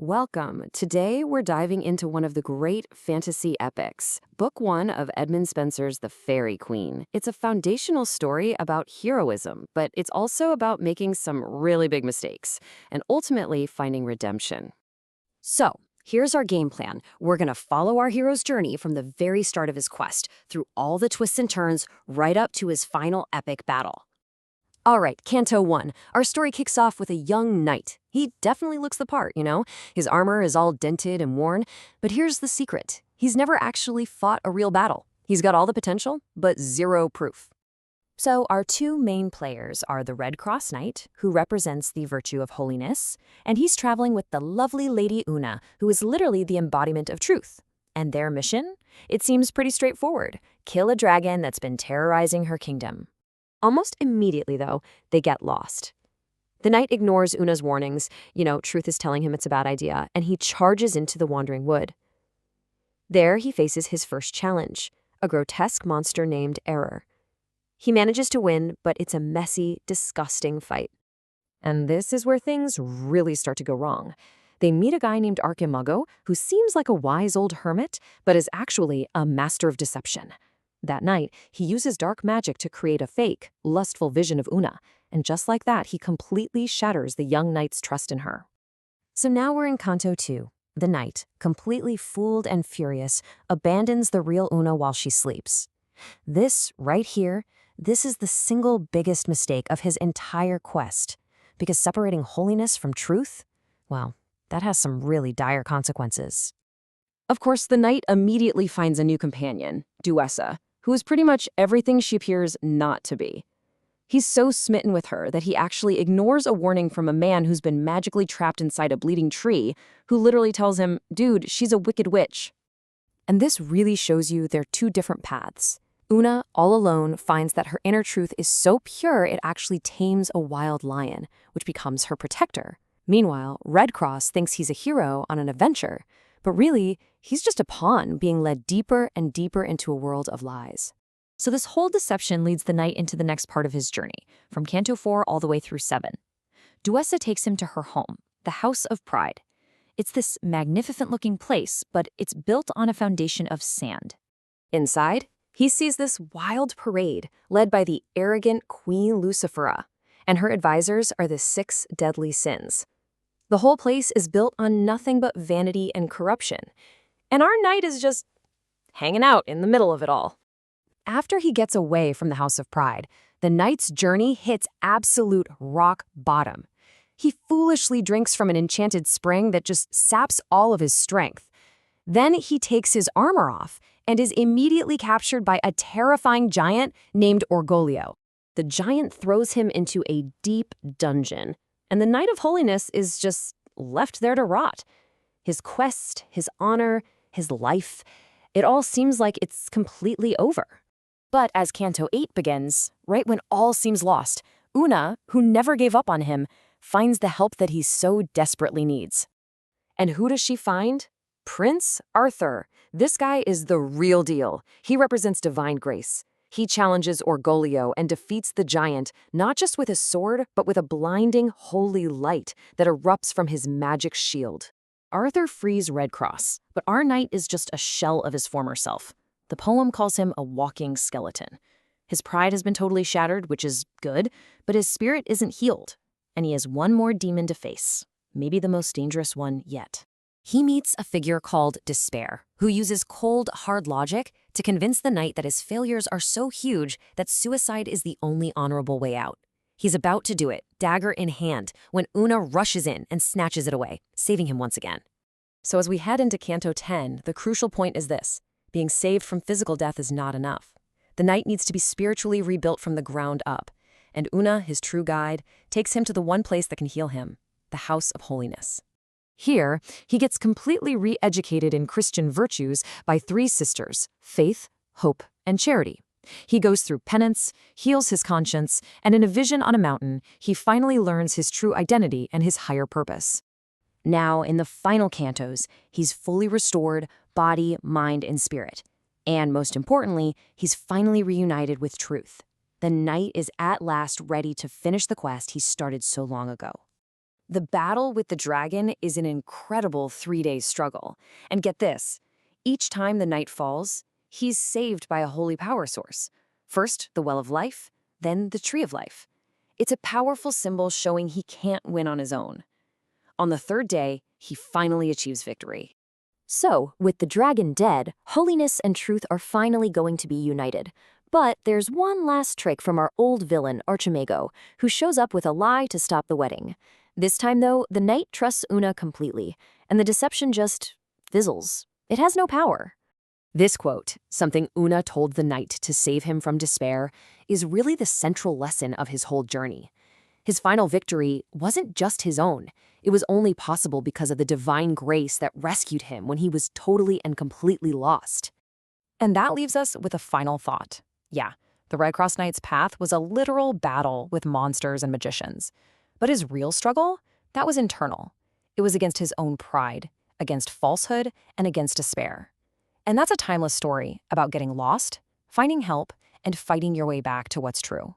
Welcome. Today we're diving into one of the great fantasy epics, Book 1 of Edmund Spenser's The Faerie Queene. It's a foundational story about heroism, but it's also about making some really big mistakes and ultimately finding redemption. So, here's our game plan. We're going to follow our hero's journey from the very start of his quest, through all the twists and turns, right up to his final epic battle. All right, Canto 1. Our story kicks off with a young knight. He definitely looks the part, you know? His armor is all dented and worn, but here's the secret. He's never actually fought a real battle. He's got all the potential, but zero proof. So our two main players are the Redcrosse Knight, who represents the virtue of holiness, and he's traveling with the lovely Lady Una, who is literally the embodiment of truth. And their mission? It seems pretty straightforward. Kill a dragon that's been terrorizing her kingdom. Almost immediately, though, they get lost. The knight ignores Una's warnings, truth is telling him it's a bad idea, and he charges into the wandering wood. There he faces his first challenge, a grotesque monster named Error. He manages to win, but it's a messy, disgusting fight. And this is where things really start to go wrong. They meet a guy named Archimago, who seems like a wise old hermit, but is actually a master of deception. That night, he uses dark magic to create a fake, lustful vision of Una, and just like that, he completely shatters the young knight's trust in her. So now we're in Canto 2. The knight, completely fooled and furious, abandons the real Una while she sleeps. This, right here, this is the single biggest mistake of his entire quest, because separating holiness from truth, well, that has some really dire consequences. Of course, the knight immediately finds a new companion, Duessa, who is pretty much everything she appears not to be. He's so smitten with her that he actually ignores a warning from a man who's been magically trapped inside a bleeding tree, who literally tells him, dude, she's a wicked witch. And this really shows you they're two different paths. Una, all alone, finds that her inner truth is so pure it actually tames a wild lion, which becomes her protector. Meanwhile, Redcrosse thinks he's a hero on an adventure, but really, he's just a pawn being led deeper and deeper into a world of lies. So this whole deception leads the knight into the next part of his journey, from Canto 4 all the way through 7. Duessa takes him to her home, the House of Pride. It's this magnificent-looking place, but it's built on a foundation of sand. Inside, he sees this wild parade led by the arrogant Queen Lucifera, and her advisors are the 6 deadly sins. The whole place is built on nothing but vanity and corruption, and our knight is just hanging out in the middle of it all. After he gets away from the House of Pride, the knight's journey hits absolute rock bottom. He foolishly drinks from an enchanted spring that just saps all of his strength. Then he takes his armor off and is immediately captured by a terrifying giant named Orgoglio. The giant throws him into a deep dungeon, and the Knight of Holiness is just left there to rot. His quest, his honor, his life, it all seems like it's completely over. But as Canto 8 begins, right when all seems lost, Una, who never gave up on him, finds the help that he so desperately needs. And who does she find? Prince Arthur. This guy is the real deal. He represents divine grace. He challenges Orgoglio and defeats the giant, not just with his sword, but with a blinding, holy light that erupts from his magic shield. Arthur frees Redcrosse, but our knight is just a shell of his former self. The poem calls him a walking skeleton. His pride has been totally shattered, which is good, but his spirit isn't healed, and he has one more demon to face, maybe the most dangerous one yet. He meets a figure called Despair, who uses cold, hard logic to convince the knight that his failures are so huge that suicide is the only honorable way out. He's about to do it, dagger in hand, when Una rushes in and snatches it away, saving him once again. So as we head into Canto 10, the crucial point is this. Being saved from physical death is not enough. The knight needs to be spiritually rebuilt from the ground up, and Una, his true guide, takes him to the one place that can heal him, the House of Holiness. Here, he gets completely re-educated in Christian virtues by 3 sisters, faith, hope, and charity. He goes through penance, heals his conscience, and in a vision on a mountain, he finally learns his true identity and his higher purpose. Now, in the final cantos, he's fully restored, body, mind, and spirit. And most importantly, he's finally reunited with truth. The knight is at last ready to finish the quest he started so long ago. The battle with the dragon is an incredible 3-day struggle. And get this, each time the knight falls, he's saved by a holy power source. First, the Well of Life, then the Tree of Life. It's a powerful symbol showing he can't win on his own. On the 3rd day, he finally achieves victory. So, with the dragon dead, holiness and truth are finally going to be united. But there's one last trick from our old villain, Archimago, who shows up with a lie to stop the wedding. This time, though, the knight trusts Una completely, and the deception just fizzles. It has no power. This quote, something Una told the knight to save him from despair, is really the central lesson of his whole journey. His final victory wasn't just his own. It was only possible because of the divine grace that rescued him when he was totally and completely lost. And that leaves us with a final thought. Yeah, the Redcrosse Knight's path was a literal battle with monsters and magicians. But his real struggle, that was internal. It was against his own pride, against falsehood, and against despair. And that's a timeless story about getting lost, finding help, and fighting your way back to what's true.